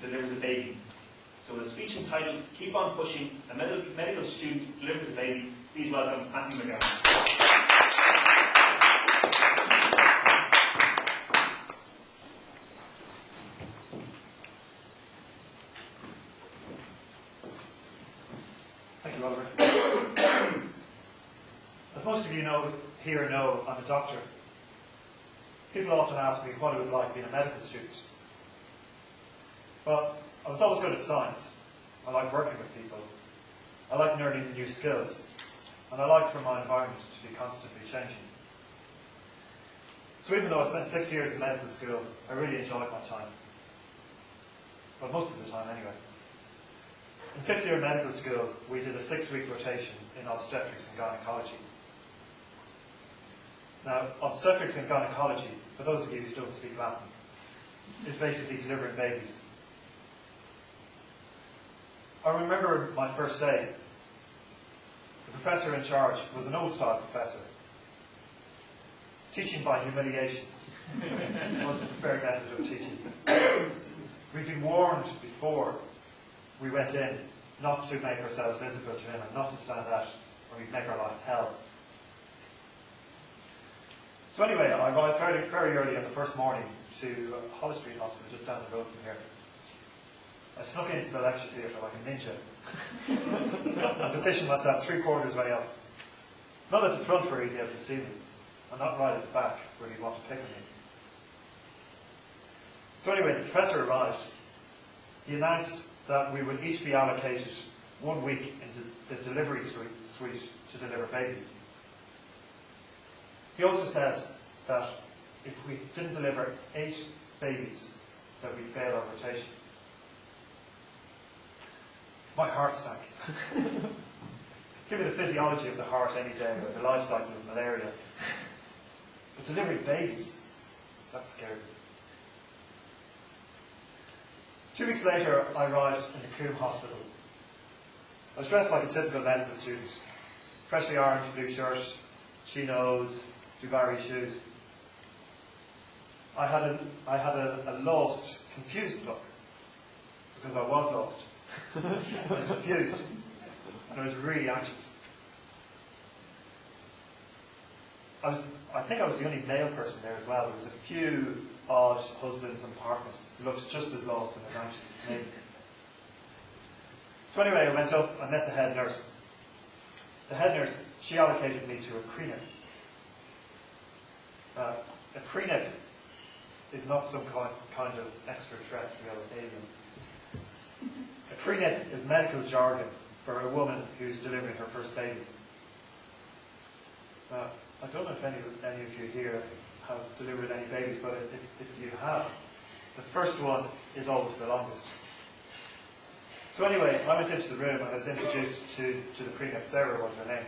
delivers a baby. So a speech entitled, Keep on Pushing, a medical student delivers a baby. Please welcome Matthew McGowan. Thank you, Oliver. As most of you here know, I'm a doctor. People often ask me what it was like being a medical student. Well, I was always good at science. I like working with people. I like learning new skills. And I like for my environment to be constantly changing. So even though I spent 6 years in medical school, I really enjoyed my time. Well, most of the time anyway. In fifth year medical school, we did a 6-week rotation in obstetrics and gynecology. Now, obstetrics and gynecology, for those of you who don't speak Latin, is basically delivering babies. I remember my first day. The professor in charge was an old-style professor. Teaching by humiliation was the preferred method of teaching. We'd been warned before we went in not to make ourselves visible to him and not to stand out, or we'd make our life hell. So anyway, I arrived very early on the first morning to Holly Street Hospital, just down the road from here. I snuck into the lecture theatre like a ninja. I positioned myself 3/4 way up. Not at the front where he'd be able to see me, and not right at the back where he'd want to pick on me. So anyway, the professor arrived. He announced that we would each be allocated 1 week into the delivery suite to deliver babies. He also said that if we didn't deliver 8 babies, that we'd fail our rotation. My heart sank. Give me the physiology of the heart any day, or the life cycle of malaria. But delivering babies, that scared me. 2 weeks later, I arrived in the Coombe Hospital. I was dressed like a typical medical student. Freshly ironed blue shirt, chinos, Dubarry shoes. I had a lost, confused look, because I was lost. I was confused, and I was really anxious. I think I was the only male person there as well. There was a few odd husbands and partners who looked just as lost and as anxious as me. So anyway, I went up and met the head nurse. The head nurse, she allocated me to a pre-nip. A pre-nip is not some kind of extraterrestrial alien. A pre-nip is medical jargon for a woman who's delivering her first baby. I don't know if any of you here have delivered any babies, but if you have, the first one is always the longest. So anyway, I went into the room and I was introduced to the pre-nip. Sarah was her name.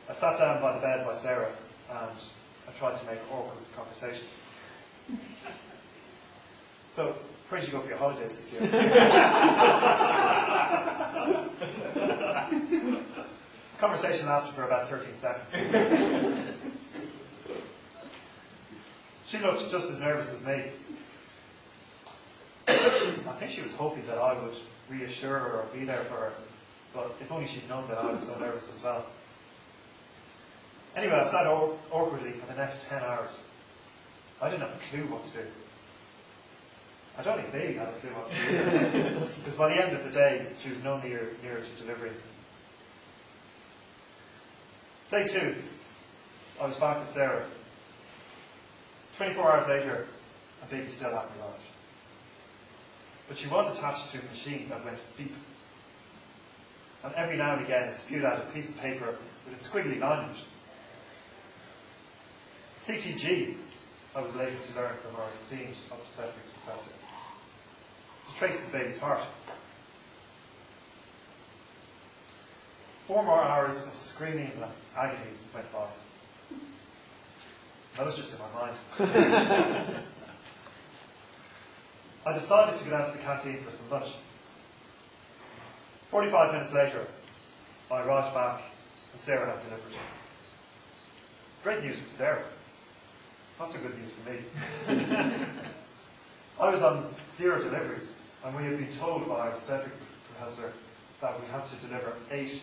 I sat down by the bed by Sarah and I tried to make awkward conversation. So, where did you go for your holidays this year? Conversation lasted for about 13 seconds. She looked just as nervous as me. I think she was hoping that I would reassure her or be there for her, but if only she'd known that I was so nervous as well. Anyway, I sat awkwardly for the next 10 hours. I didn't have a clue what to do. I don't think Bailey had a clue what to do. Because by the end of the day, she was no nearer to delivery. Day 2, I was back with Sarah. 24 hours later, a baby still hadn't arrived. But she was attached to a machine that went beep. And every now and again, it spewed out a piece of paper with a squiggly line in it. CTG, I was later to learn from our esteemed obstetrics professor. To trace the baby's heart. 4 more hours of screaming and agony went by. That was just in my mind. I decided to go down to the canteen for some lunch. 45 minutes later, I arrived back and Sarah had delivered. Great news for Sarah. Not so good news for me. I was on 0 deliveries. And we had been told by our obstetric professor that we had to deliver eight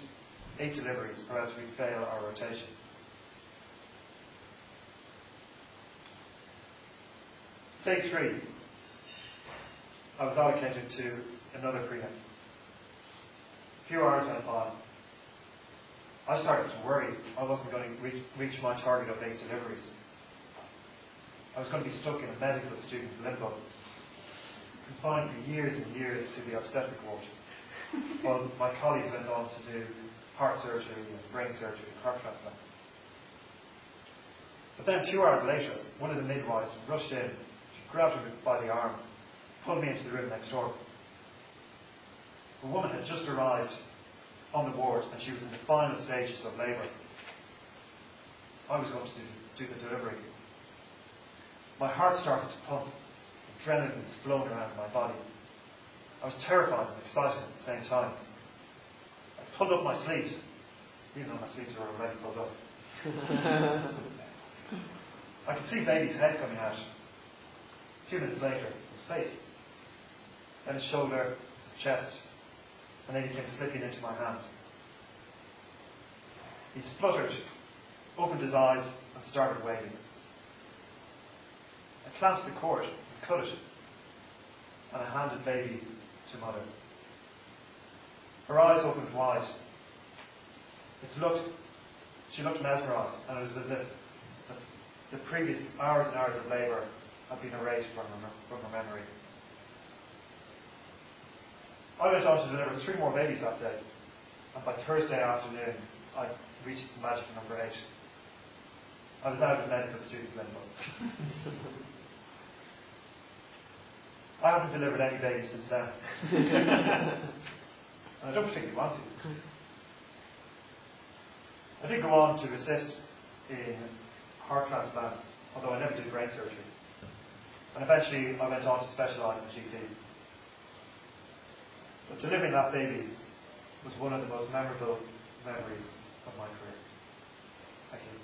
deliveries or else we'd fail our rotation. Day 3, I was allocated to another prenatal. A few hours went by. I started to worry I wasn't going to reach my target of 8 deliveries. I was going to be stuck in a medical student limbo, confined for years and years to the obstetric ward, while my colleagues went on to do heart surgery and brain surgery and heart transplants. But then 2 hours later, one of the midwives rushed in, she grabbed me by the arm, pulled me into the room next door. A woman had just arrived on the ward and she was in the final stages of labour. I was going to do the delivery. My heart started to pump, adrenaline was flowing around in my body. I was terrified and excited at the same time. I pulled up my sleeves, even though my sleeves were already pulled up. I could see baby's head coming out. A few minutes later, his face, then his shoulder, his chest, and then he came slipping into my hands. He spluttered, opened his eyes, and started waving. I clamped the cord and cut it, and I handed baby to mother. Her eyes opened wide. She looked mesmerised, and it was as if the previous hours and hours of labour had been erased from her memory. I went on to deliver 3 more babies that day, and by Thursday afternoon, I reached the magic number 8. I was out of medical student limbo. I haven't delivered any babies since then. And I don't particularly want to. I did go on to assist in heart transplants, although I never did brain surgery. And eventually I went on to specialise in GP. But delivering that baby was one of the most memorable memories of my career. Thank you.